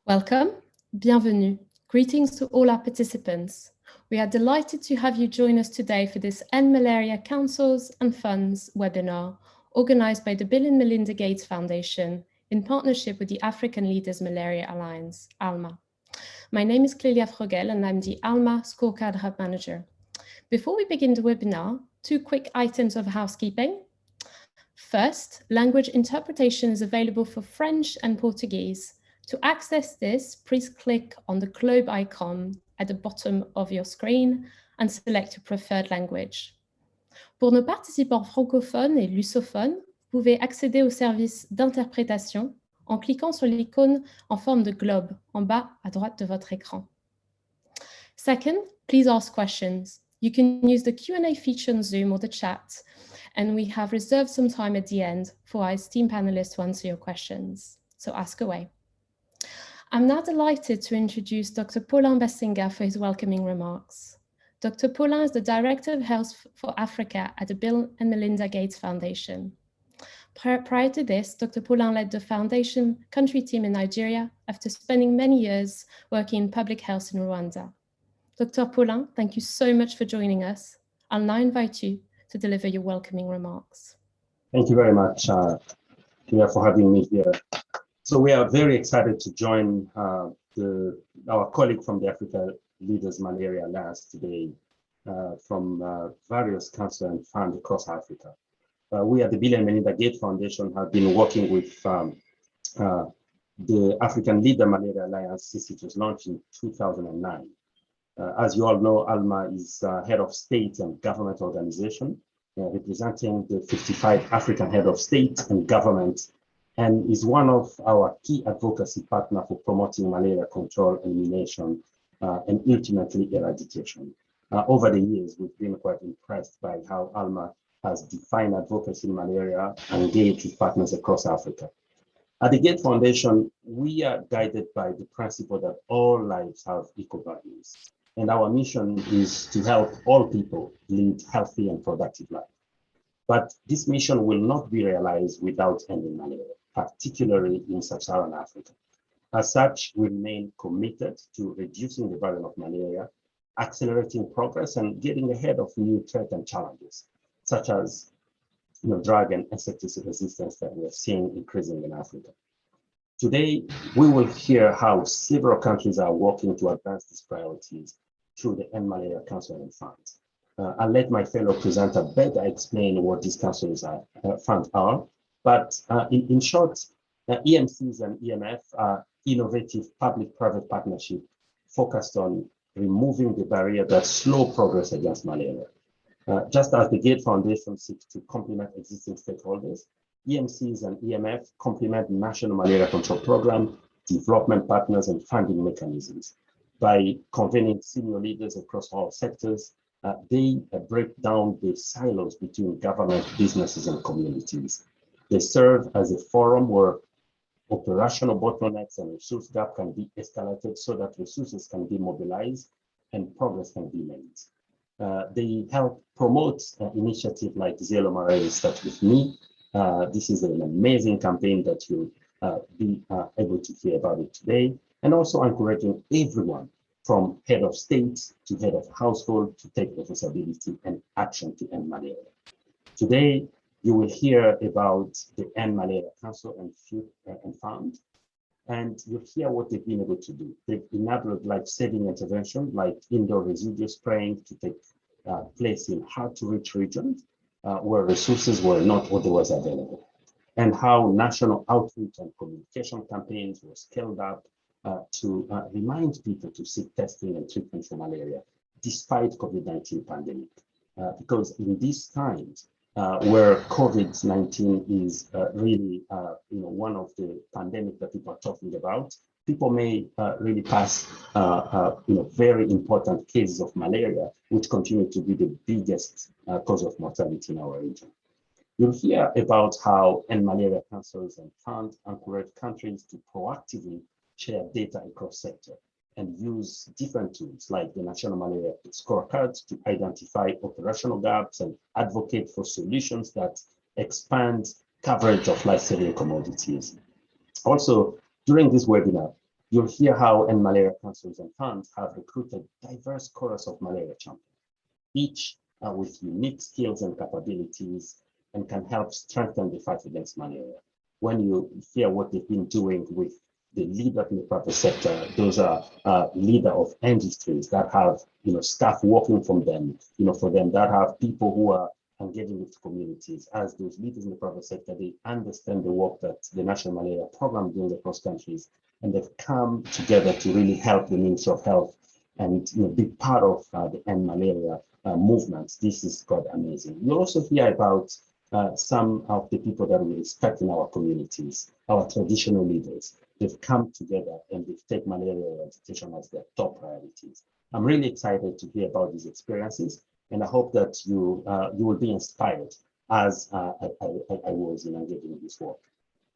Welcome, bienvenue. Greetings to all our participants. We are delighted to have you join us today for this End Malaria Councils and Funds webinar organized by the Bill and Melinda Gates Foundation in partnership with the African Leaders Malaria Alliance, ALMA. My name is Clélia Frogel and I'm the ALMA Scorecard Hub Manager. Before we begin the webinar, two quick items of housekeeping. First, language interpretation is available for French and Portuguese. To access this, please click on the globe icon at the bottom of your screen and select your preferred language. Pour nos participants francophones et lusophones, vous pouvez accéder au service d'interprétation en cliquant sur l'icône en forme de globe en bas à droite de votre écran. Second, please ask questions. You can use the Q&A feature on Zoom or the chat, and we have reserved some time at the end for our esteemed panelists to answer your questions. So ask away. I'm now delighted to introduce Dr. Paulin Basinga for his welcoming remarks. Dr. Paulin is the Director of Health for Africa at the Bill and Melinda Gates Foundation. Prior to this, Dr. Paulin led the foundation country team in Nigeria after spending many years working in public health in Rwanda. Dr. Paulin, thank you so much for joining us. I'll now invite you to deliver your welcoming remarks. Thank you very much, Tia, for having me here. So we are very excited to join our colleague from the Africa Leaders Malaria Alliance today from various councils and funds across Africa. We at the Bill and Melinda Gates Foundation have been working with the African Leader Malaria Alliance since it was launched in 2009. As you all know, ALMA is head of state and government organization, representing the 55 African head of state and government, and is one of our key advocacy partners for promoting malaria control, elimination, and ultimately eradication. Over the years, we've been quite impressed by how ALMA has defined advocacy in malaria and engaged with partners across Africa. At the Gates Foundation, we are guided by the principle that all lives have equal values. And our mission is to help all people lead healthy and productive lives. But this mission will not be realized without ending malaria, particularly in sub-Saharan Africa. As such, we remain committed to reducing the burden of malaria, accelerating progress, and getting ahead of new threats and challenges, such as drug and insecticide resistance that we're seeing increasing in Africa. Today, we will hear how several countries are working to advance these priorities through the End Malaria Council and Funds. I'll let my fellow presenter better explain what these councils funds are. But in short, EMCs and EMF are innovative public-private partnerships focused on removing the barrier that slow progress against malaria. Just as the Gates Foundation seeks to complement existing stakeholders, EMCs and EMF complement national malaria control program, development partners, and funding mechanisms. By convening senior leaders across all sectors, they break down the silos between government, businesses, and communities. They serve as a forum where operational bottlenecks and resource gap can be escalated so that resources can be mobilized and progress can be made. They help promote initiatives like Zero Malaria Start With Me. This is an amazing campaign that you'll be able to hear about it today, and also encouraging everyone from head of state to head of household to take responsibility and action to end malaria. Today, you will hear about the End Malaria Council and Fund, and you'll hear what they've been able to do. They've enabled life-saving intervention like indoor residue spraying to take place in hard-to-reach regions where resources were not otherwise available, and how national outreach and communication campaigns were scaled up to remind people to seek testing and treatment for malaria, despite COVID-19 pandemic. Because in these times, where COVID-19 is really one of the pandemics that people are talking about, people may really pass very important cases of malaria, which continue to be the biggest cause of mortality in our region. You'll hear about how End Malaria Councils and funds encourage countries to proactively share data across sector and use different tools like the National Malaria Scorecards to identify operational gaps and advocate for solutions that expand coverage of life-saving commodities. Also, during this webinar, You'll hear how Malaria councils and funds have recruited diverse chorus of malaria champions, each with unique skills and capabilities, and can help strengthen the fight against malaria. When you hear what they've been doing with the leader in the private sector, those are leader of industries that have staff working from them, for them, that have people who are engaging with communities. As those leaders in the private sector, they understand the work that the National Malaria Program doing across countries, and they've come together to really help the Ministry of Health and be part of the End Malaria movement. This is quite amazing. You'll also hear about some of the people that we respect in our communities, our traditional leaders. They've come together and they've taken malaria eradication as their top priorities. I'm really excited to hear about these experiences, and I hope that you will be inspired as I was in engaging in this work.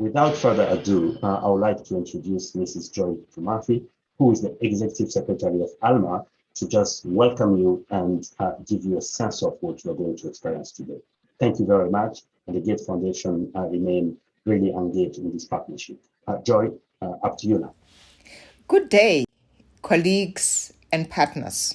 Without further ado, I would like to introduce Mrs. Joy Kumafi, who is the Executive Secretary of ALMA, to just welcome you and give you a sense of what you're going to experience today. Thank you very much, and the Gates Foundation remain really engaged in this partnership. Joy, up to you now. Good day, colleagues and partners.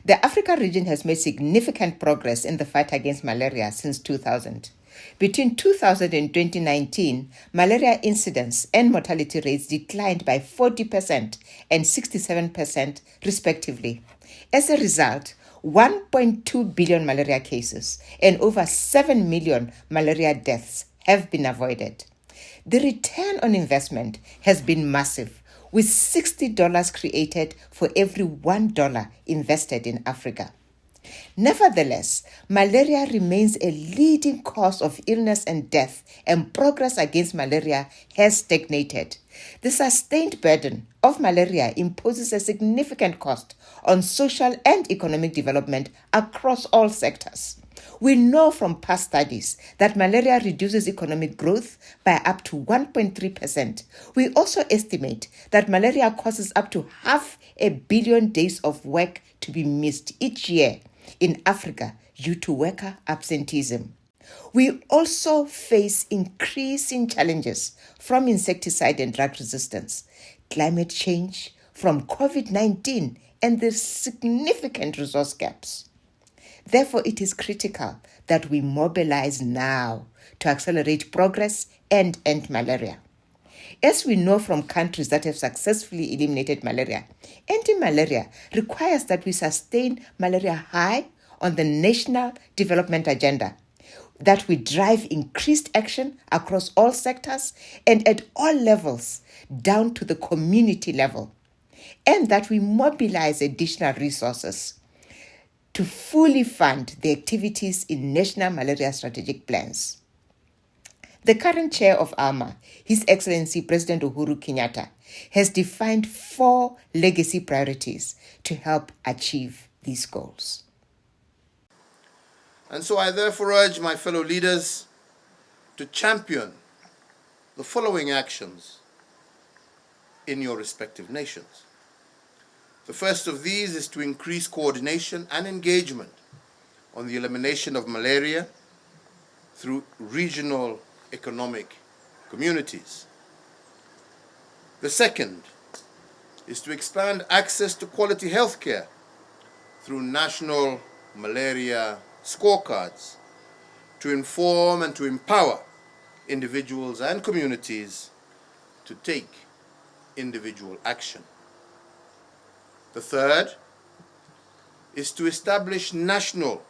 The Africa region has made significant progress in the fight against malaria since 2000. Between 2000 and 2019, malaria incidence and mortality rates declined by 40% and 67% respectively. As a result, 1.2 billion malaria cases and over 7 million malaria deaths have been avoided. The return on investment has been massive, with $60 created for every $1 invested in Africa. Nevertheless, malaria remains a leading cause of illness and death, and progress against malaria has stagnated. The sustained burden of malaria imposes a significant cost on social and economic development across all sectors. We know from past studies that malaria reduces economic growth by up to 1.3%. We also estimate that malaria causes up to 500 million days of work to be missed each year in Africa due to worker absenteeism. We also face increasing challenges from insecticide and drug resistance, climate change, from COVID-19, and the significant resource gaps. Therefore, it is critical that we mobilize now to accelerate progress and end malaria. As we know from countries that have successfully eliminated malaria, anti-malaria requires that we sustain malaria high on the national development agenda, that we drive increased action across all sectors and at all levels down to the community level, and that we mobilize additional resources to fully fund the activities in national malaria strategic plans. The current chair of ALMA, His Excellency President Uhuru Kenyatta, has defined 4 legacy priorities to help achieve these goals. And so I therefore urge my fellow leaders to champion the following actions in your respective nations. The first of these is to increase coordination and engagement on the elimination of malaria through regional economic communities. The second is to expand access to quality health care through national malaria scorecards to inform and to empower individuals and communities to take individual action. The third is to establish national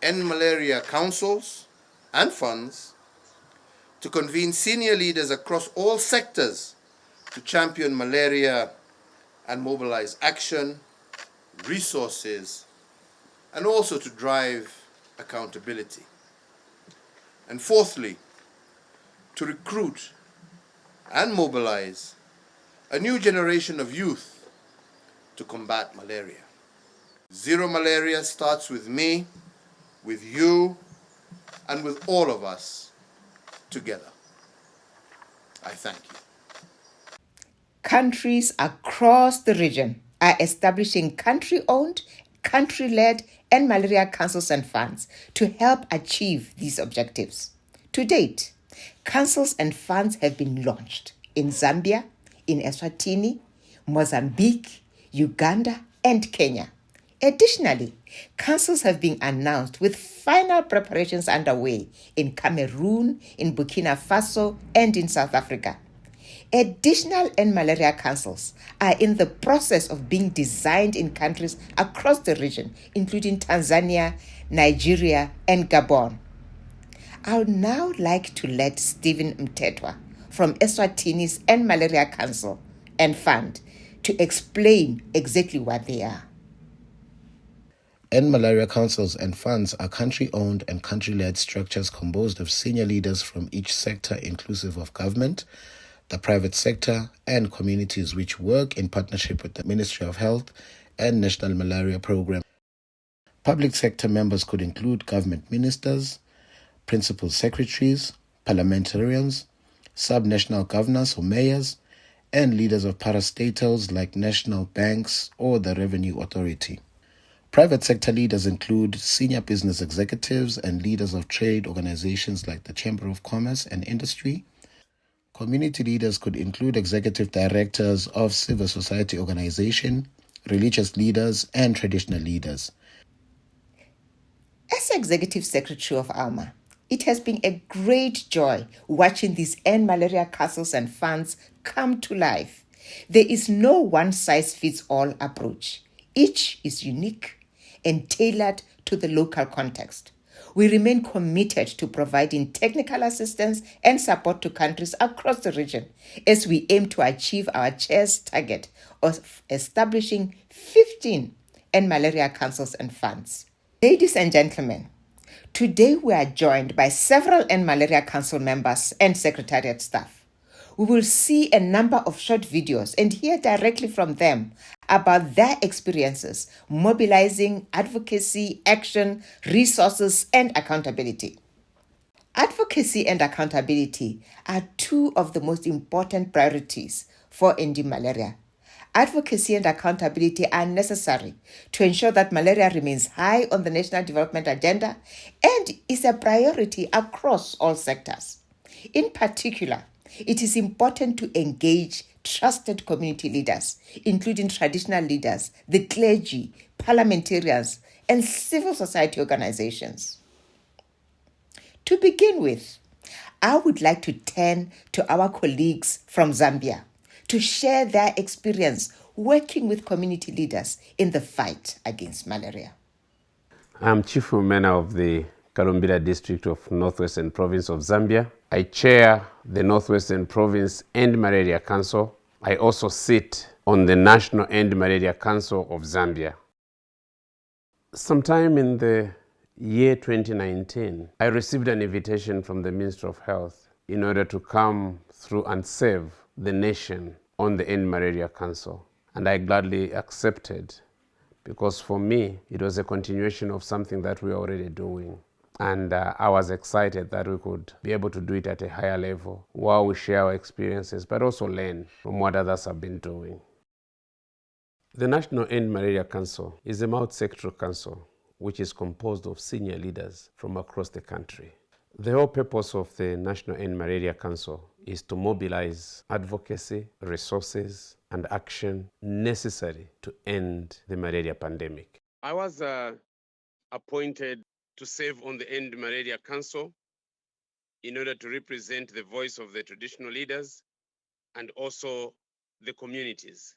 End Malaria councils and funds to convene senior leaders across all sectors to champion malaria and mobilize action, resources, and also to drive accountability. And fourthly, to recruit and mobilize a new generation of youth to combat malaria. Zero malaria starts with me, with you, and with all of us together. I thank you. Countries across the region are establishing country-owned, country-led, and malaria councils and funds to help achieve these objectives. To date, councils and funds have been launched in Zambia, in Eswatini, Mozambique, Uganda, and Kenya. Additionally, councils have been announced with final preparations underway in Cameroon, in Burkina Faso, and in South Africa. Additional end malaria councils are in the process of being designed in countries across the region, including Tanzania, Nigeria, and Gabon. I would now like to let Stephen Mtetwa from Eswatini's End Malaria Council and Fund to explain exactly what they are. End Malaria Councils and Funds are country-owned and country-led structures composed of senior leaders from each sector, inclusive of government, the private sector, and communities, which work in partnership with the Ministry of Health and National Malaria Program. Public sector members could include government ministers, principal secretaries, parliamentarians, sub-national governors or mayors, and leaders of parastatals like national banks or the Revenue Authority. Private sector leaders include senior business executives and leaders of trade organizations like the Chamber of Commerce and Industry. Community leaders could include executive directors of civil society organizations, religious leaders, and traditional leaders. As Executive Secretary of ALMA, it has been a great joy watching these end malaria councils and funds come to life. There is no one-size-fits-all approach. Each is unique and tailored to the local context. We remain committed to providing technical assistance and support to countries across the region as we aim to achieve our chair's target of establishing 15 end malaria councils and funds. Ladies and gentlemen, today we are joined by several end malaria council members and secretariat staff. We will see a number of short videos and hear directly from them about their experiences mobilizing advocacy, action, resources, and accountability. Advocacy and accountability are two of the most important priorities for ending malaria. Advocacy and accountability are necessary to ensure that malaria remains high on the national development agenda and is a priority across all sectors. In particular, it is important to engage trusted community leaders, including traditional leaders, the clergy, parliamentarians, and civil society organizations. To begin with, I would like to turn to our colleagues from Zambia to share their experience working with community leaders in the fight against malaria. I'm Chief Mumena of the Kalumbila District of Northwestern Province of Zambia. I chair the Northwestern Province End Malaria Council. I also sit on the National End Malaria Council of Zambia. Sometime in the year 2019, I received an invitation from the Ministry of Health in order to come through and serve the nation on the End Malaria Council. And I gladly accepted, because for me, it was a continuation of something that we were already doing. And I was excited that we could be able to do it at a higher level while we share our experiences, but also learn from what others have been doing. The National End Malaria Council is a multi-sectoral council which is composed of senior leaders from across the country. The whole purpose of the National End Malaria Council is to mobilize advocacy, resources, and action necessary to end the malaria pandemic. I was appointed to serve on the End Malaria Council in order to represent the voice of the traditional leaders and also the communities.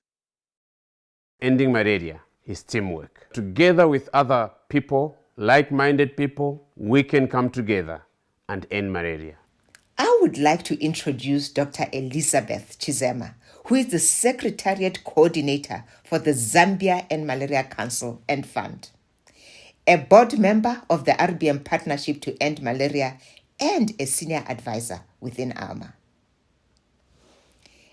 Ending malaria is teamwork. Together with other people, like-minded people, we can come together and end malaria. I would like to introduce Dr. Elizabeth Chizema, who is the Secretariat Coordinator for the Zambia End Malaria Council and Fund, a board member of the RBM Partnership to End Malaria, and a senior advisor within ALMA.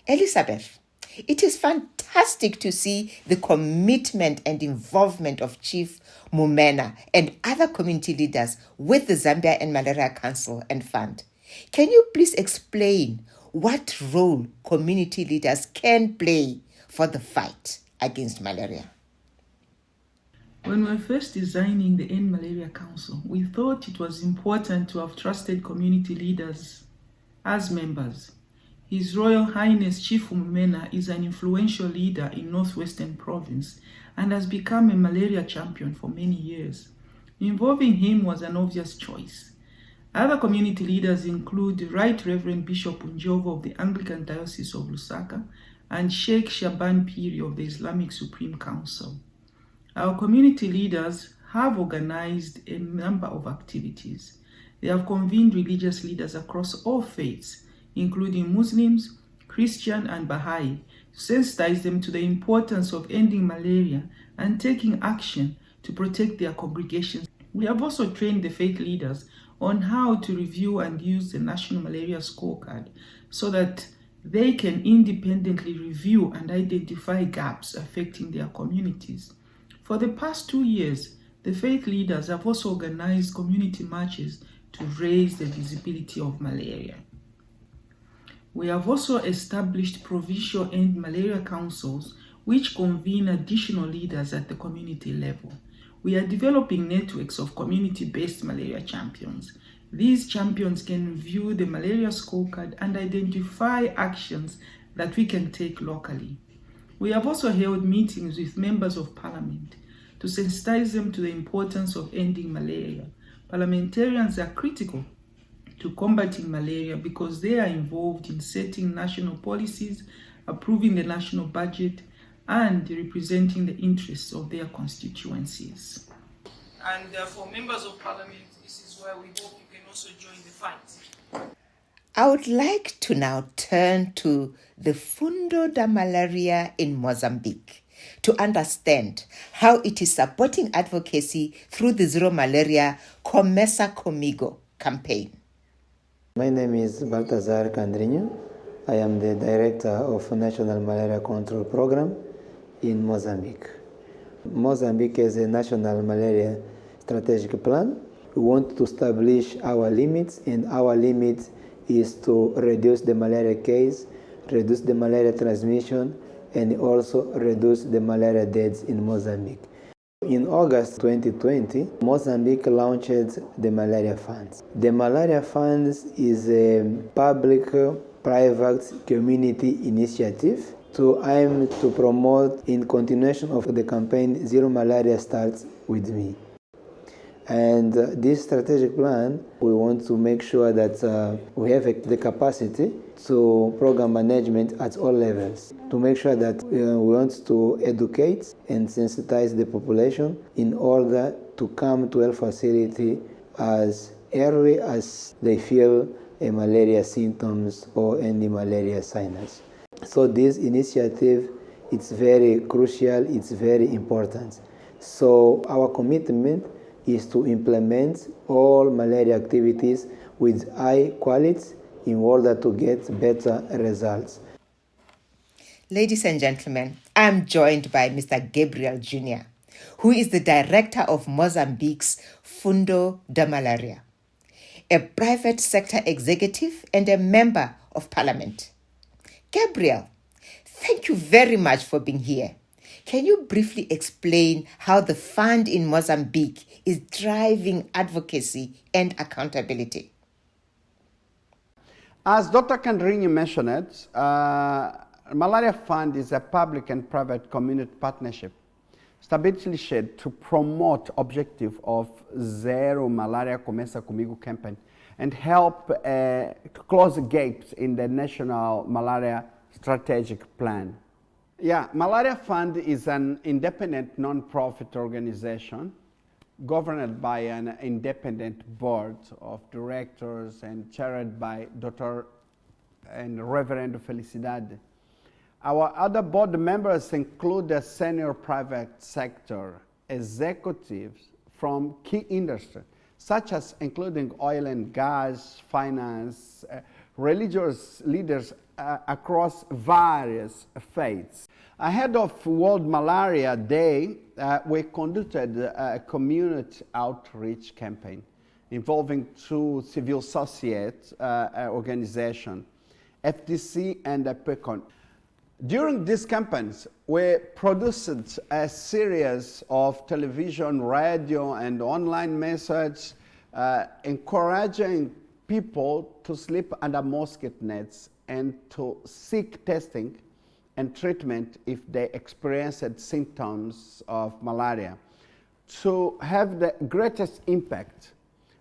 Elizabeth, it is fantastic to see the commitment and involvement of Chief Mumena and other community leaders with the Zambia End Malaria Council and Fund. Can you please explain what role community leaders can play for the fight against malaria? When we were first designing the End Malaria Council, we thought it was important to have trusted community leaders as members His Royal Highness Chief Umumena is an influential leader in Northwestern Province and has become a malaria champion for many years. Involving him was an obvious choice. Other community leaders include Right Reverend Bishop Unjovo of the Anglican Diocese of Lusaka and Sheikh Shaban Piri of the Islamic Supreme Council. Our community leaders have organized a number of activities. They have convened religious leaders across all faiths, including Muslims, Christian, and Baha'i, to sensitize them to the importance of ending malaria and taking action to protect their congregations. We have also trained the faith leaders on how to review and use the National Malaria Scorecard so that they can independently review and identify gaps affecting their communities. For the past 2 years, the faith leaders have also organized community marches to raise the visibility of malaria. We have also established provincial End Malaria Councils, which convene additional leaders at the community level. We are developing networks of community-based malaria champions. These champions can review the malaria scorecard and identify actions that we can take locally. We have also held meetings with members of parliament to sensitize them to the importance of ending malaria. Parliamentarians are critical to combating malaria because they are involved in setting national policies, approving the national budget, and representing the interests of their constituencies. And for members of parliament, this is where we hope you can also join the fight. I would like to now turn to the Fundo da Malaria in Mozambique to understand how it is supporting advocacy through the Zero Malaria Começa Comigo campaign. My name is Baltazar Candrinho. I am the Director of National Malaria Control Program in Mozambique. Mozambique has a national malaria strategic plan. We want to establish our limits, and our limit is to reduce the malaria case, reduce the malaria transmission, and also reduce the malaria deaths in Mozambique. In August 2020, Mozambique launched the Malaria Funds. The Malaria Funds is a public-private community initiative to aim to promote, in continuation of the campaign, Zero Malaria Starts With Me. And this strategic plan, we want to make sure that we have the capacity to program management at all levels, to make sure that we want to educate and sensitize the population in order to come to health facility as early as they feel a malaria symptoms or any malaria signs. So this initiative, it's very crucial, it's very important. So our commitment is to implement all malaria activities with high quality in order to get better results. Ladies and gentlemen, I'm joined by Mr. Gabriel Jr., who is the director of Mozambique's Fundo da Malaria, a private sector executive and a member of parliament. Gabriel, thank you very much for being here. Can you briefly explain how the fund in Mozambique is driving advocacy and accountability? As Dr. Candrinho mentioned, Malaria Fund is a public and private community partnership established to promote objective of Zero Malaria Começa Comigo campaign and help close gaps in the National Malaria Strategic Plan. Yeah, Malaria Fund is an independent non-profit organization governed by an independent board of directors and chaired by Dr. and Reverend Felicidade. Our other board members include the senior private sector executives from key industries, such as including oil and gas, finance, religious leaders across various faiths. Ahead of World Malaria Day, we conducted a community outreach campaign involving two civil society organizations, FDC and PECON. During these campaigns, we produced a series of television, radio, and online messages encouraging people to sleep under mosquito nets and to seek testing and treatment if they experienced symptoms of malaria. To have the greatest impact,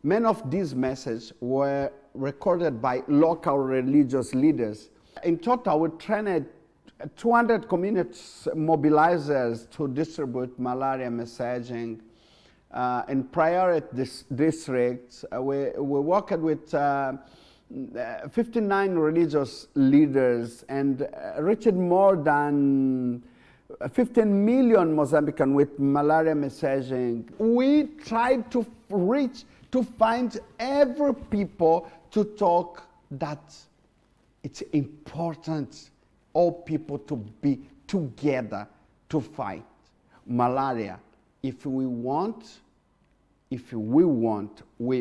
many of these messages were recorded by local religious leaders. In total, we trained 200 community mobilizers to distribute malaria messaging in priority districts. We worked with 59 religious leaders and reached more than 15 million Mozambicans with malaria messaging. We tried to reach, to find every people to talk that it's important all people to be together to fight malaria. If we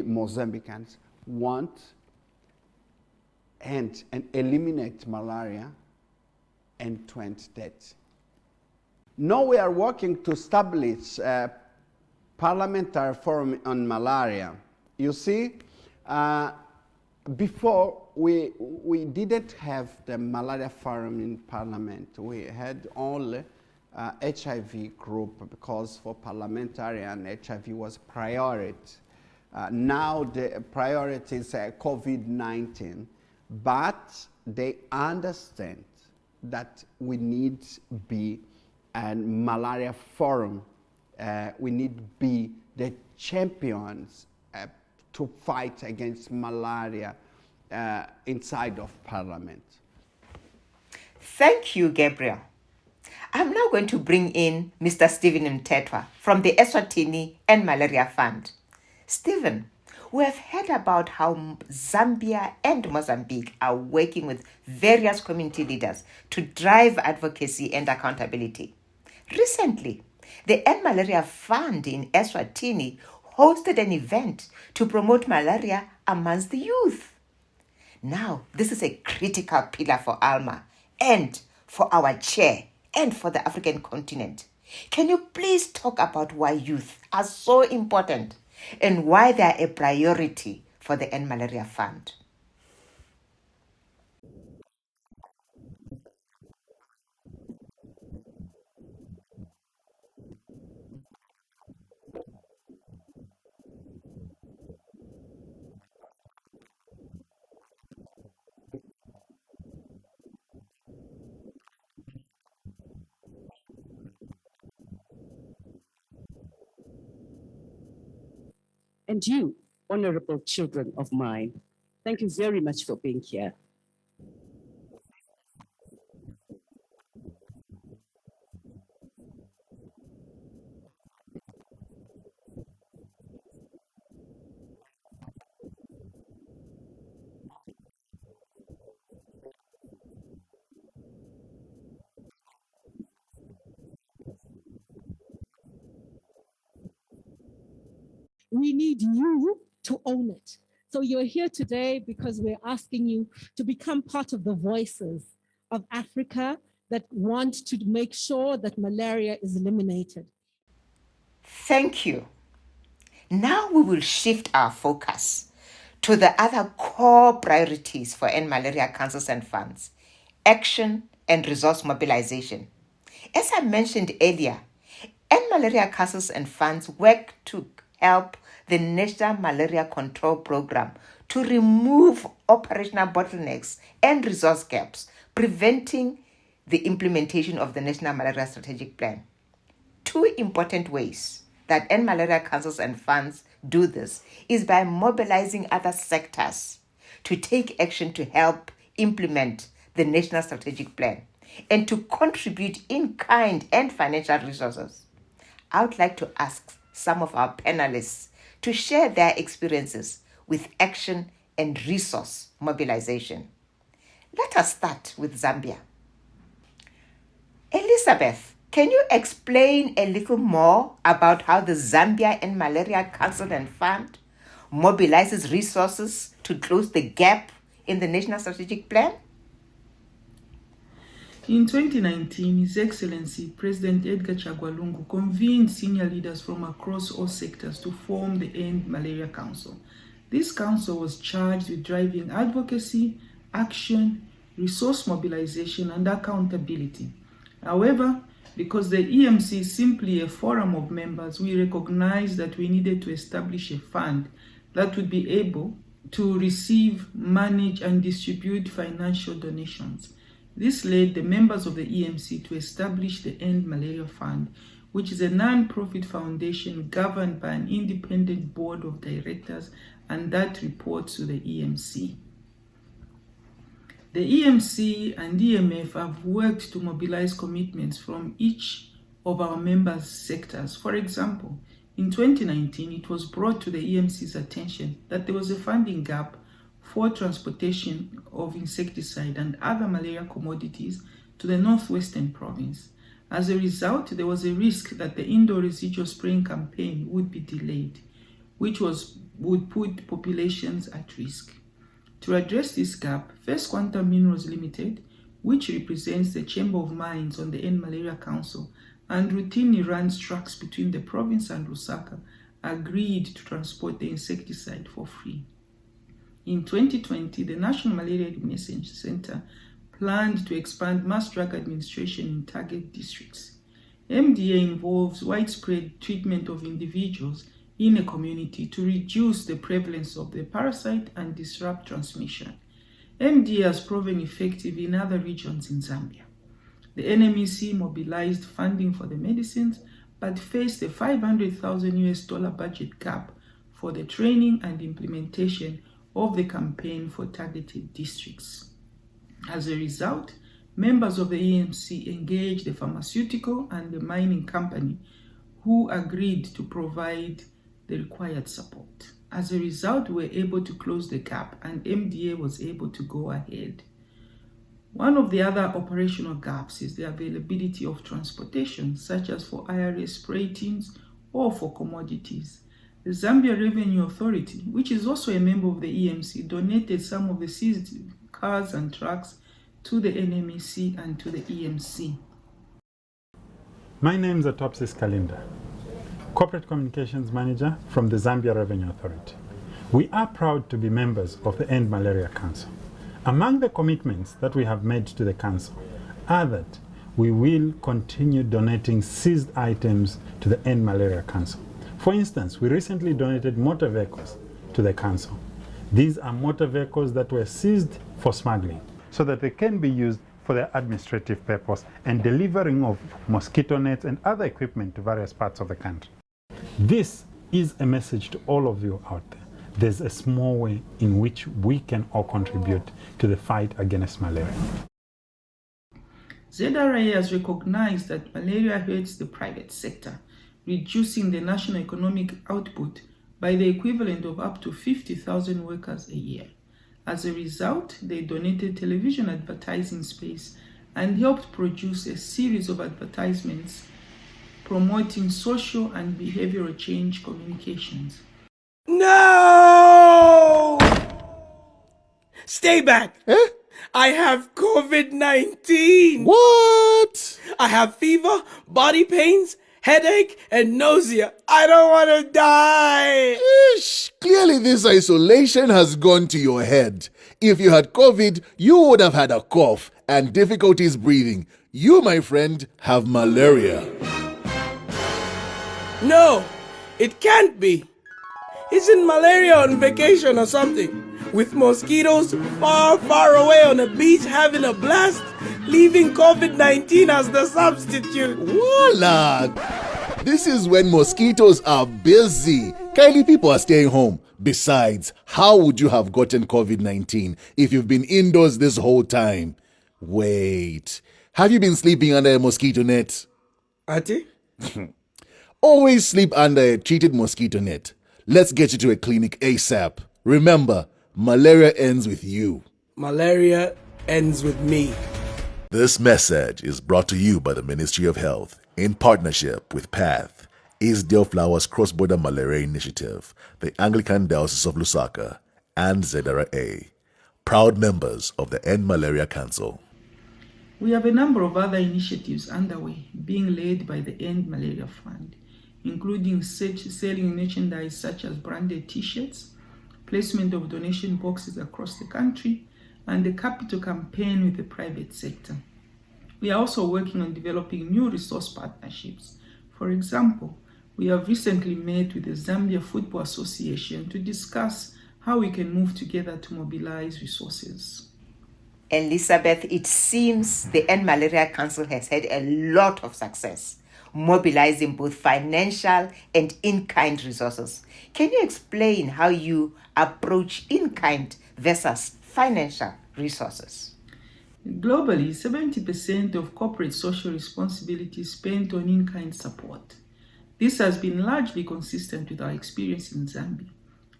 Mozambicans want and eliminate malaria and to end death. Now we are working to establish a parliamentary forum on malaria. You see, before we didn't have the malaria forum in parliament. We had only HIV group because for parliamentarian HIV was priority. Now the priority is COVID-19, but they understand that we need be a malaria forum. We need be the champions to fight against malaria inside of Parliament. Thank you, Gabriel. I'm now going to bring in Mr. Stephen Mtetwa from the Eswatini and Malaria Fund. Stephen, we have heard about how Zambia and Mozambique are working with various community leaders to drive advocacy and accountability. Recently, the End Malaria Fund in Eswatini hosted an event to promote malaria amongst the youth. Now, this is a critical pillar for ALMA and for our chair and for the African continent. Can you please talk about why youth are so important and why they are a priority for the End Malaria Fund? And you, honorable children of mine, thank you very much for being here. We need you to own it. So you're here today because we're asking you to become part of the voices of Africa that want to make sure that malaria is eliminated. Thank you. Now we will shift our focus to the other core priorities for End Malaria Councils and Funds: action and resource mobilization. As I mentioned earlier, End Malaria Councils and Funds work to help the National Malaria Control Program to remove operational bottlenecks and resource gaps, preventing the implementation of the National Malaria Strategic Plan. Two important ways that End Malaria Councils and Funds do this is by mobilizing other sectors to take action to help implement the National Strategic Plan and to contribute in kind and financial resources. I would like to ask some of our panelists to share their experiences with action and resource mobilization. Let us start with Zambia. Elizabeth, can you explain a little more about how the Zambia End Malaria Council and Fund mobilizes resources to close the gap in the National Strategic Plan? In 2019, His Excellency President Edgar Chagwa Lungu convened senior leaders from across all sectors to form the End Malaria Council. This council was charged with driving advocacy, action, resource mobilization, and accountability. However, because the EMC is simply a forum of members, we recognized that we needed to establish a fund that would be able to receive, manage, and distribute financial donations. This led the members of the EMC to establish the End Malaria Fund, which is a non-profit foundation governed by an independent board of directors, and that reports to the EMC. The EMC and EMF have worked to mobilize commitments from each of our members' sectors. For example, in 2019, it was brought to the EMC's attention that there was a funding gap for transportation of insecticide and other malaria commodities to the northwestern province. As a result, there was a risk that the indoor residual spraying campaign would be delayed, which would put populations at risk. To address this gap, First Quantum Minerals Limited, which represents the Chamber of Mines on the End Malaria Council and routinely runs trucks between the province and Lusaka, agreed to transport the insecticide for free. In 2020, the National Malaria Elimination Center planned to expand mass drug administration in target districts. MDA involves widespread treatment of individuals in a community to reduce the prevalence of the parasite and disrupt transmission. MDA has proven effective in other regions in Zambia. The NMEC mobilized funding for the medicines, but faced a $500,000 budget gap for the training and implementation of the campaign for targeted districts. As a result, members of the EMC engaged the pharmaceutical and the mining company, who agreed to provide the required support. As a result, we were able to close the gap and MDA was able to go ahead. One of the other operational gaps is the availability of transportation, such as for IRS spray teams or for commodities. The Zambia Revenue Authority, which is also a member of the EMC, donated some of the seized cars and trucks to the NMEC and to the EMC. My name is Atopsis Kalinda, Corporate Communications Manager from the Zambia Revenue Authority. We are proud to be members of the End Malaria Council. Among the commitments that we have made to the Council are that we will continue donating seized items to the End Malaria Council. For instance, we recently donated motor vehicles to the Council. These are motor vehicles that were seized for smuggling, so that they can be used for their administrative purpose and delivering of mosquito nets and other equipment to various parts of the country. This is a message to all of you out there. There's a small way in which we can all contribute to the fight against malaria. ZRA has recognized that malaria hurts the private sector, reducing the national economic output by the equivalent of up to 50,000 workers a year. As a result, they donated television advertising space and helped produce a series of advertisements promoting social and behavioral change communications. No! Stay back! Eh? I have COVID-19! What? I have fever, body pains, headache, and nausea. I don't want to die! Ish, clearly this isolation has gone to your head. If you had COVID, you would have had a cough and difficulties breathing. You, my friend, have malaria. No, it can't be. Isn't malaria on vacation or something? With mosquitoes far, far away on a beach having a blast, leaving COVID-19 as the substitute. Voila! This is when mosquitoes are busy. Kindly people are staying home. Besides, how would you have gotten COVID-19 if you've been indoors this whole time? Wait, have you been sleeping under a mosquito net? Ati? Always sleep under a treated mosquito net. Let's get you to a clinic ASAP. Remember, malaria ends with you. Malaria ends with me. This message is brought to you by the Ministry of Health in partnership with PATH, Eastdale Flowers Cross-Border Malaria Initiative, the Anglican Diocese of Lusaka, and ZRA, proud members of the End Malaria Council. We have a number of other initiatives underway being led by the End Malaria Fund, including selling merchandise such as branded t-shirts, placement of donation boxes across the country, and a capital campaign with the private sector. We are also working on developing new resource partnerships. For example, we have recently met with the Zambia Football Association to discuss how we can move together to mobilize resources. Elizabeth, it seems the End Malaria Council has had a lot of success mobilizing both financial and in-kind resources. Can you explain how you approach in-kind versus financial resources? Globally, 70% of corporate social responsibility is spent on in-kind support. This has been largely consistent with our experience in Zambia,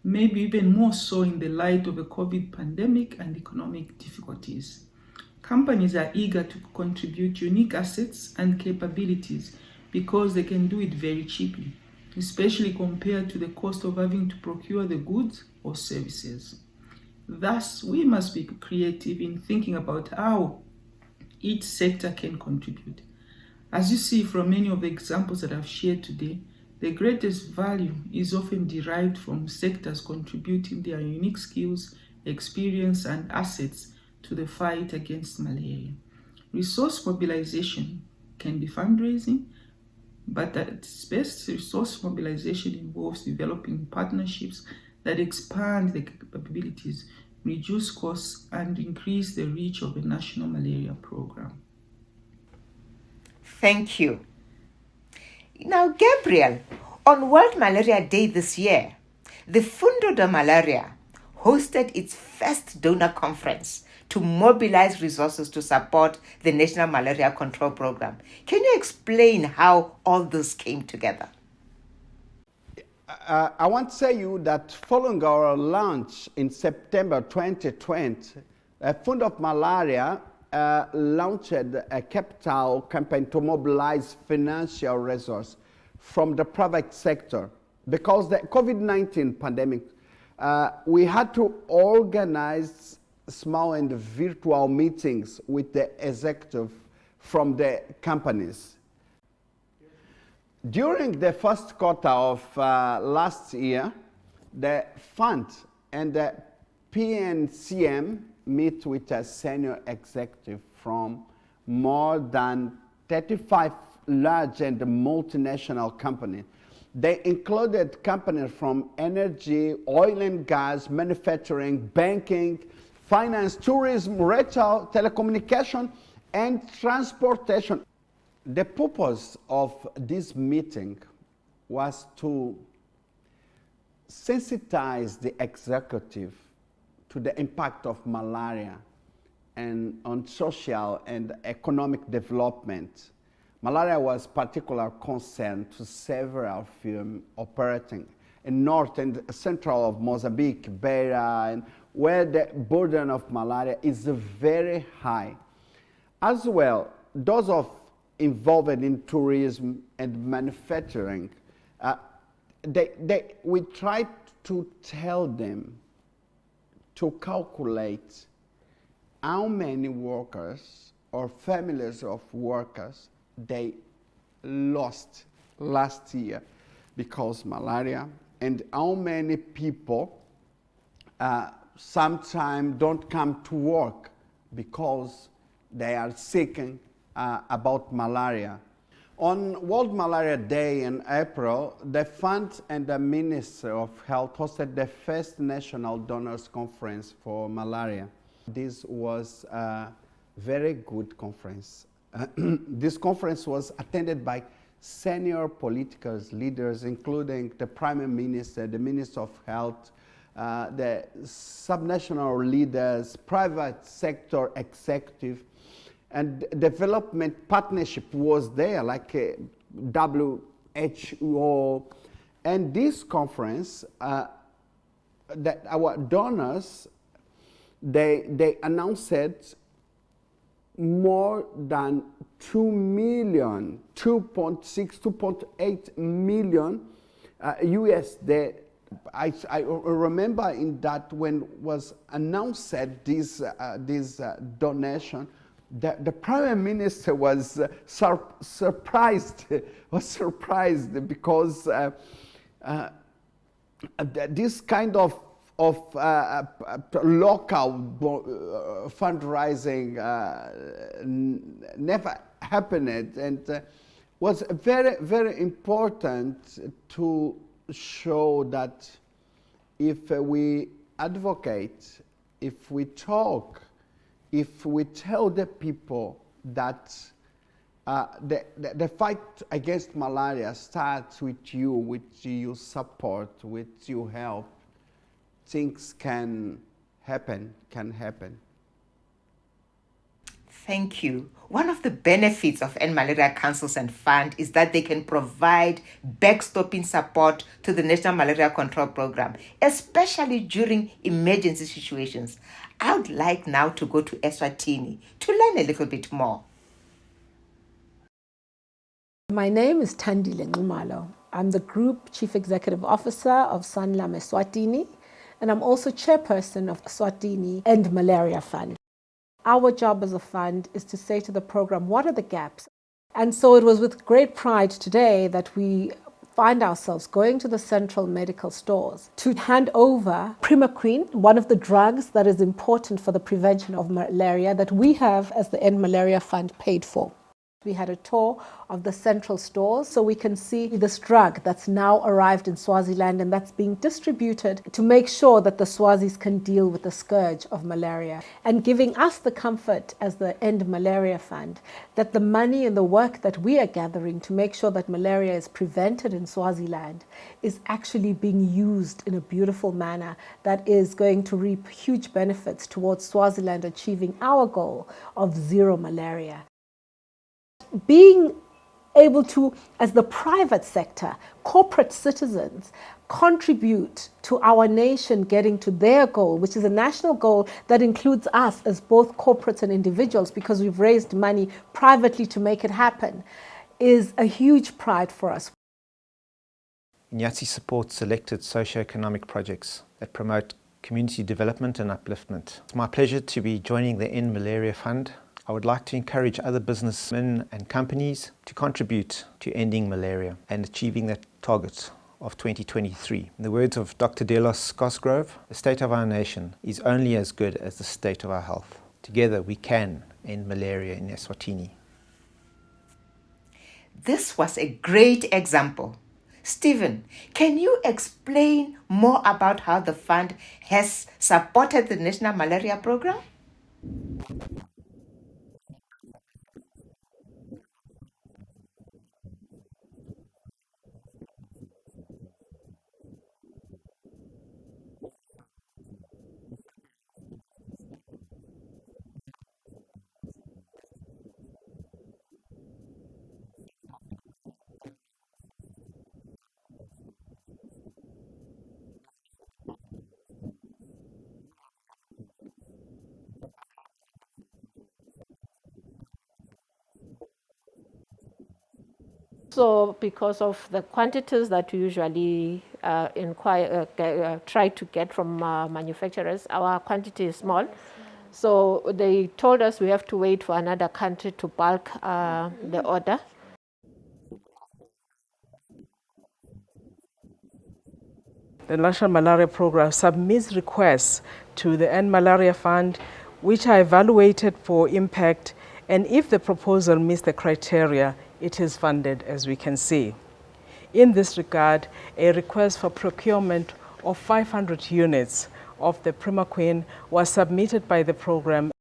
maybe even more so in the light of the COVID pandemic and economic difficulties. Companies are eager to contribute unique assets and capabilities because they can do it very cheaply, especially compared to the cost of having to procure the goods or services. Thus, we must be creative in thinking about how each sector can contribute. As you see from many of the examples that I've shared today, the greatest value is often derived from sectors contributing their unique skills, experience, and assets to the fight against malaria. Resource mobilization can be fundraising, but at its best, resource mobilization involves developing partnerships that expand the capabilities, reduce costs, and increase the reach of the national malaria program. Thank you. Now, Gabriel, on World Malaria Day this year, the Fundo de Malaria hosted its first donor conference to mobilize resources to support the National Malaria Control Program. Can you explain how all this came together? I want to say you that following our launch in September 2020, Fund of Malaria launched a capital campaign to mobilize financial resources from the private sector. Because the COVID-19 pandemic, we had to organize small and virtual meetings with the executive from the companies. During the first quarter of last year, the fund and the PNCM meet with a senior executive from more than 35 large and multinational companies. They included companies from energy, oil and gas, manufacturing, banking, finance, tourism, retail, telecommunication, and transportation. The purpose of this meeting was to sensitize the executive to the impact of malaria and on social and economic development. Malaria was particular concern to several firms operating in north and central of Mozambique, Beira, and where the burden of malaria is very high. As well, those involved in tourism and manufacturing, we tried to tell them to calculate how many workers or families of workers they lost last year because malaria, and how many people sometimes don't come to work because they are sick about malaria. On World Malaria Day in April, the Fund and the Ministry of Health hosted the first National Donors Conference for malaria. This was a very good conference. This conference was attended by senior political leaders, including the Prime Minister, the Minister of Health, the subnational leaders, private sector executive, and development partnership was there, like WHO. And this conference, that our donors, they announced more than 2 million, 2.6, 2.8 million USD. I remember in that when was announced this donation, the Prime Minister was surprised because this kind of of local fundraising never happened, and was very, very important to show that if we advocate, if we talk, if we tell the people that the fight against malaria starts with you support, with your help, things can happen. Thank you. One of the benefits of End Malaria Councils and Fund is that they can provide backstopping support to the National Malaria Control Program, especially during emergency situations. I would like now to go to Eswatini to learn a little bit more. My name is Thandile Nxumalo. I'm the Group Chief Executive Officer of Sanlam Eswatini, and I'm also chairperson of Eswatini End Malaria Fund. Our job as a fund is to say to the program, what are the gaps? And so it was with great pride today that we find ourselves going to the central medical stores to hand over Primaquine, one of the drugs that is important for the prevention of malaria that we have as the End Malaria Fund paid for. We had a tour of the central stores so we can see this drug that's now arrived in Swaziland and that's being distributed to make sure that the Swazis can deal with the scourge of malaria, and giving us the comfort as the End Malaria Fund that the money and the work that we are gathering to make sure that malaria is prevented in Swaziland is actually being used in a beautiful manner that is going to reap huge benefits towards Swaziland achieving our goal of zero malaria. Being able to, as the private sector, corporate citizens, contribute to our nation getting to their goal, which is a national goal that includes us as both corporates and individuals because we've raised money privately to make it happen, is a huge pride for us. Inyatsi supports selected socio-economic projects that promote community development and upliftment. It's my pleasure to be joining the End Malaria Fund. I would like to encourage other businessmen and companies to contribute to ending malaria and achieving that target of 2023. In the words of Dr. Delos Cosgrove, the state of our nation is only as good as the state of our health. Together we can end malaria in Eswatini. This was a great example. Stephen, can you explain more about how the fund has supported the National Malaria Program? So because of the quantities that we usually try to get from manufacturers, our quantity is small. So they told us we have to wait for another country to bulk the order. The National Malaria Program submits requests to the End Malaria Fund, which are evaluated for impact, and if the proposal meets the criteria, it is funded, as we can see. In this regard, a request for procurement of 500 units of the Primaquine was submitted by the program.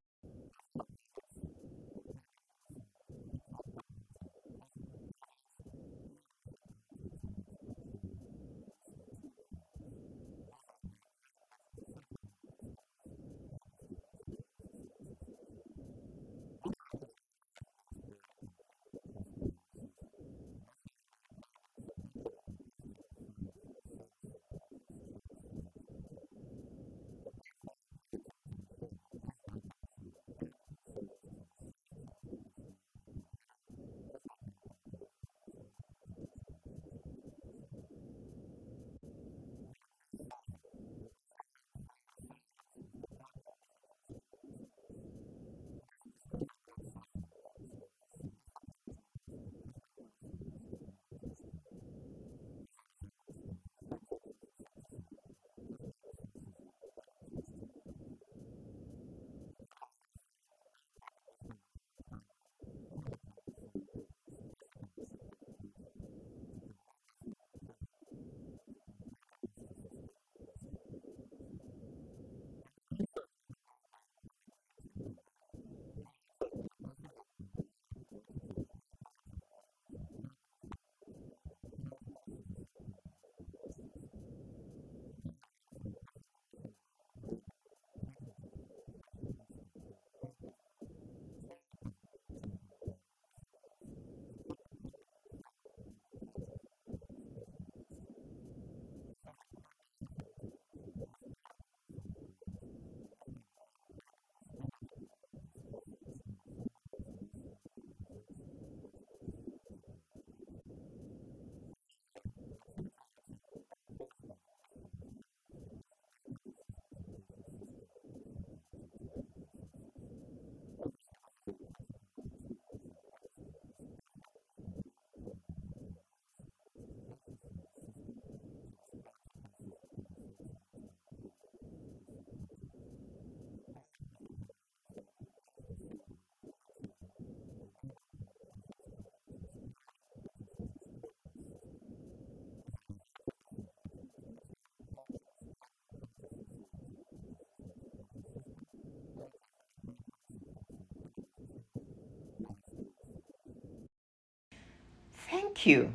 Thank you.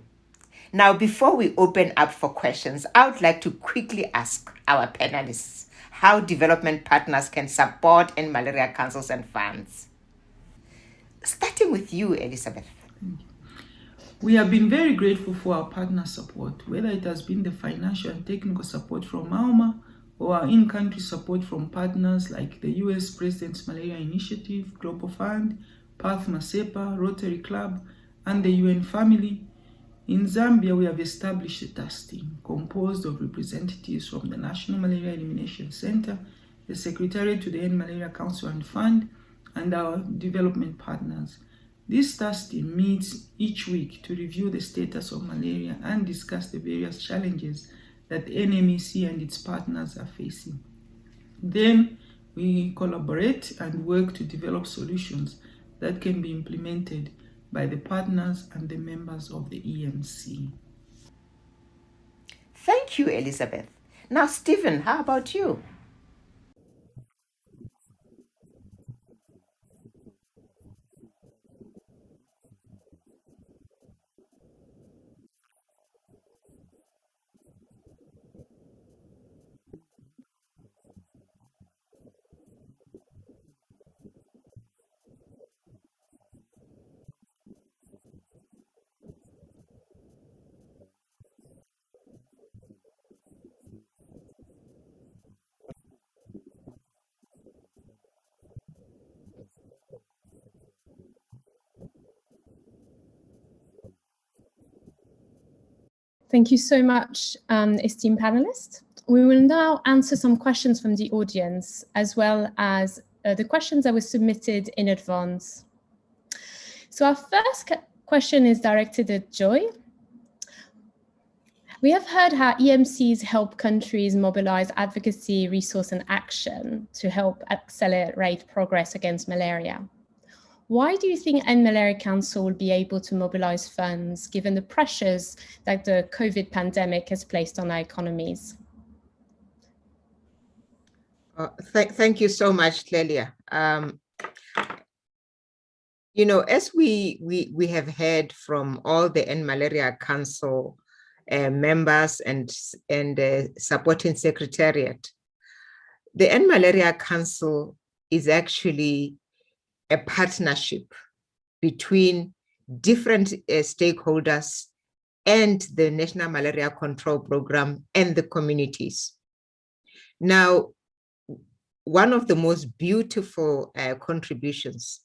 Now, before we open up for questions, I would like to quickly ask our panelists how development partners can support in malaria councils and funds. Starting with you, Elizabeth. We have been very grateful for our partner support, whether it has been the financial and technical support from AUMA or our in-country support from partners like the US President's Malaria Initiative, Global Fund, Path Masepa, Rotary Club, and the UN family. In Zambia, we have established a task team composed of representatives from the National Malaria Elimination Center, the Secretariat to the End Malaria Council and Fund, and our development partners. This task team meets each week to review the status of malaria and discuss the various challenges that NMEC and its partners are facing. Then we collaborate and work to develop solutions that can be implemented by the partners and the members of the EMC. Thank you, Elizabeth. Now, Stephen, how about you? Thank you so much, esteemed panelists. We will now answer some questions from the audience, as well as the questions that were submitted in advance. So our first question is directed at Joy. We have heard how EMCs help countries mobilize advocacy, resource, and action to help accelerate progress against malaria. Why do you think End Malaria Council will be able to mobilize funds given the pressures that the COVID pandemic has placed on our economies? Thank you so much, Clelia. You know, as we have heard from all the End Malaria Council members and supporting secretariat, the End Malaria Council is actually a partnership between different stakeholders and the National Malaria Control Program and the communities. Now, one of the most beautiful contributions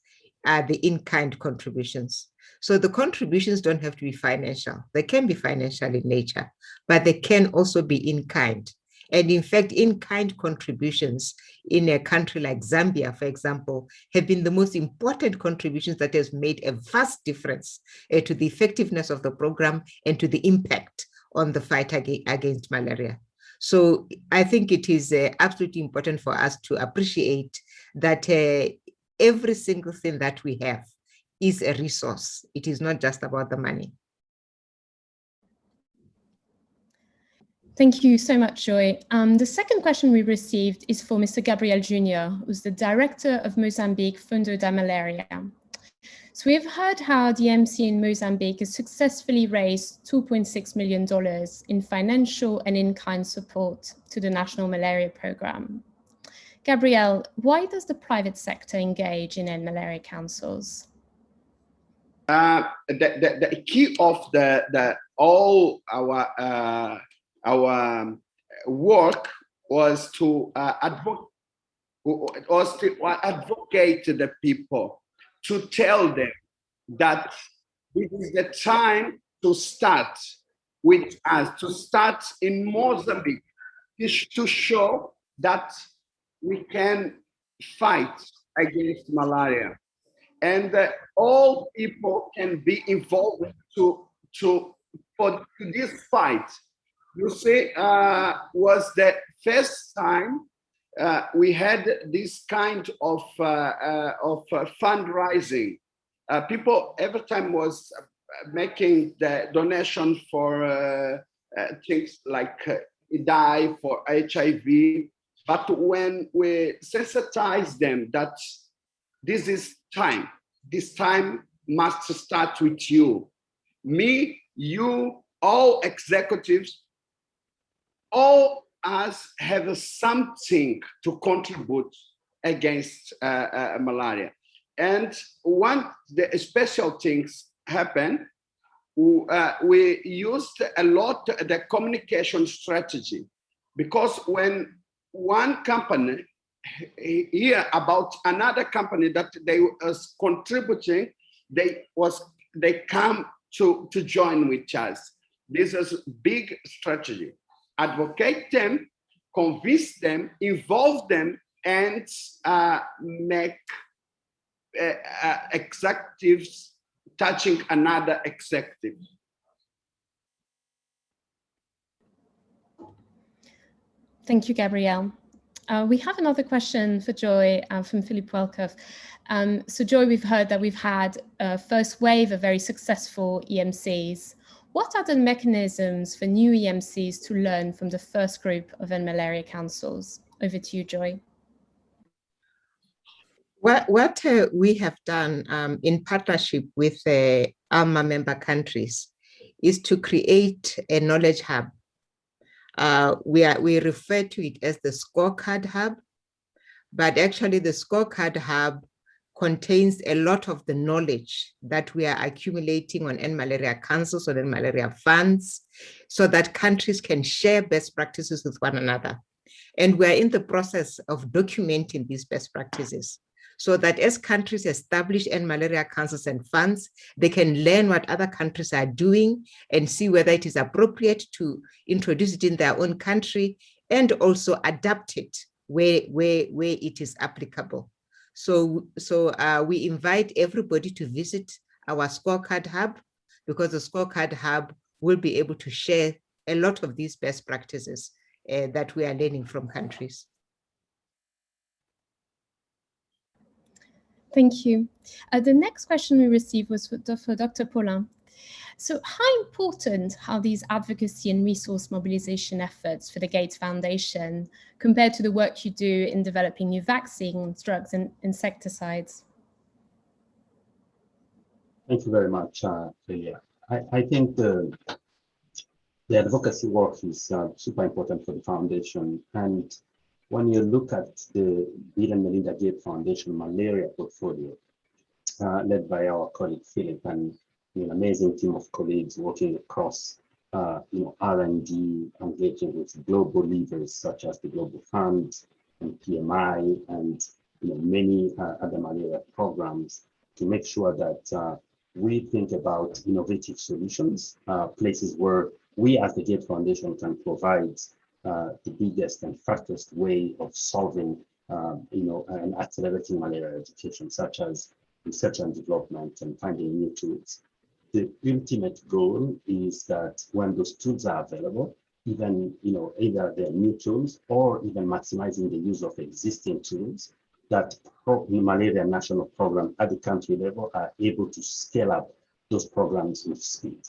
are the in-kind contributions. So the contributions don't have to be financial. They can be financial in nature, but they can also be in-kind. And in fact, in-kind contributions in a country like Zambia, for example, have been the most important contributions that has made a vast difference to the effectiveness of the program and to the impact on the fight against malaria. So I think it is absolutely important for us to appreciate that every single thing that we have is a resource. It is not just about the money. Thank you so much, Joy. The second question we received is for Mr. Gabriel Jr., who's the director of Mozambique Fundo da Malaria. So we've heard how the MC in Mozambique has successfully raised $2.6 million in financial and in-kind support to the National Malaria Program. Gabriel, why does the private sector engage in End Malaria Councils? The key of all our work was to advocate to the people, to tell them that this is the time to start with us, to start in Mozambique, to show that we can fight against malaria. And all people can be involved for this fight. You see, was the first time we had this kind of fundraising. People every time was making the donation for things like die for HIV. But when we sensitize them that this time must start with you. Me, you, all executives, all us have something to contribute against malaria. And when the special things happen, we used a lot the communication strategy, because when one company hear about another company that they was contributing, they come to join with us. This is big strategy. Advocate them, convince them, involve them, and make executives touching another executive. Thank you, Gabrielle. We have another question for Joy from Philip Welkoff. So Joy, we've heard that we've had a first wave of very successful EMCs. What are the mechanisms for new EMCs to learn from the first group of malaria councils? Over to you, Joy. What we have done in partnership with ALMA member countries is to create a knowledge hub. We refer to it as the scorecard hub, but actually the scorecard hub contains a lot of the knowledge that we are accumulating on end malaria councils, on end malaria funds, so that countries can share best practices with one another. And we're in the process of documenting these best practices, so that as countries establish end malaria councils and funds, they can learn what other countries are doing and see whether it is appropriate to introduce it in their own country, and also adapt it where it is applicable. So we invite everybody to visit our scorecard hub, because the scorecard hub will be able to share a lot of these best practices that we are learning from countries. Thank you. The next question we received was for Dr. Paulin. So how important are these advocacy and resource mobilization efforts for the Gates Foundation compared to the work you do in developing new vaccines, drugs, and insecticides? Thank you very much, Celia. I think the advocacy work is super important for the foundation. And when you look at the Bill and Melinda Gates Foundation malaria portfolio, led by our colleague Philip and an amazing team of colleagues working across R&D, engaging with global leaders such as the Global Fund and PMI and many other malaria programs, to make sure that we think about innovative solutions, places where we as the Gates Foundation can provide the biggest and fastest way of solving and accelerating malaria education, such as research and development and finding new tools. The ultimate goal is that when those tools are available, even either they're new tools or even maximizing the use of existing tools, that the malaria national program at the country level are able to scale up those programs with speed.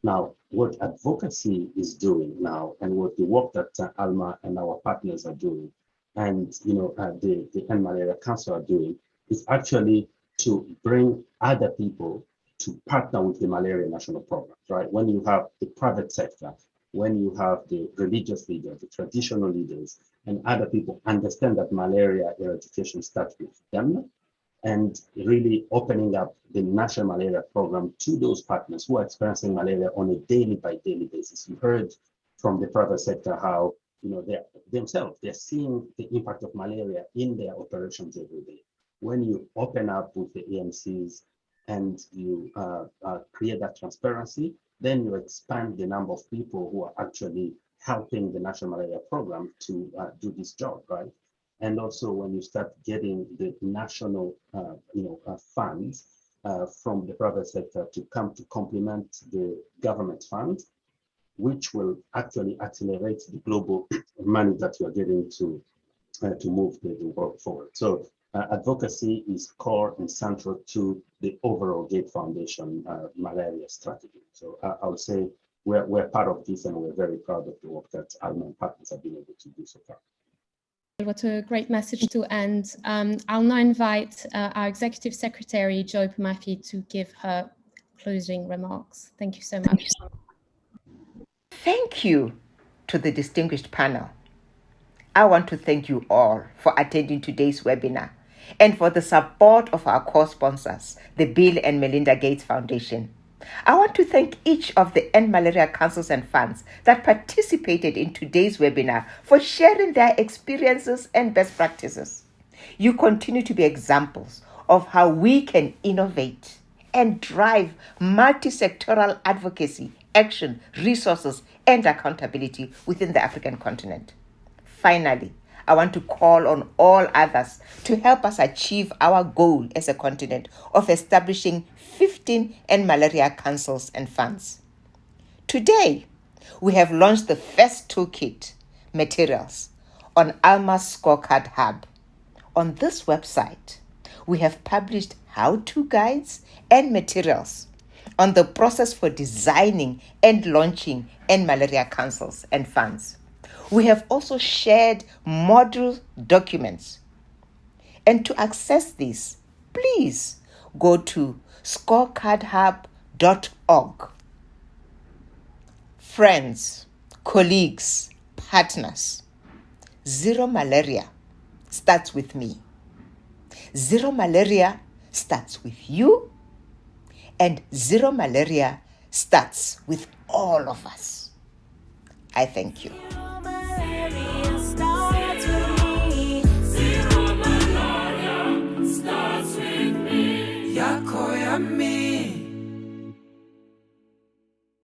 Now, what advocacy is doing now, and what the work that ALMA and our partners are doing, and the End Malaria Council are doing, is actually to bring other people to partner with the malaria national program, right? When you have the private sector, when you have the religious leaders, the traditional leaders, and other people understand that malaria eradication starts with them, and really opening up the national malaria program to those partners who are experiencing malaria on a daily by daily basis. You heard from the private sector how they're seeing the impact of malaria in their operations every day. When you open up with the EMCs and you create that transparency, then you expand the number of people who are actually helping the national malaria program to do this job, right? And also when you start getting the national funds from the private sector to come to complement the government funds, which will actually accelerate the global money that you are getting to move the work forward. So advocacy is core and central to the overall Gates Foundation malaria strategy. So I would say we're part of this, and we're very proud of the work that ALMA and partners have been able to do so far. What a great message to end. I'll now invite our Executive Secretary, Joy Pumafi, to give her closing remarks. Thank you so much. Thank you to the distinguished panel. I want to thank you all for attending today's webinar and for the support of our co-sponsors, the Bill and Melinda Gates Foundation. I want to thank each of the End Malaria Councils and funds that participated in today's webinar for sharing their experiences and best practices. You continue to be examples of how we can innovate and drive multi-sectoral advocacy, action, resources, and accountability within the African continent. Finally, I want to call on all others to help us achieve our goal as a continent of establishing 15 End Malaria councils and funds. Today, we have launched the first toolkit materials on ALMA's Scorecard Hub. On this website, we have published how-to guides and materials on the process for designing and launching End Malaria councils and funds. We have also shared module documents. And to access these, please go to scorecardhub.org. Friends, colleagues, partners, Zero Malaria starts with me. Zero Malaria starts with you. And Zero Malaria starts with all of us. I thank you. Yako ya mi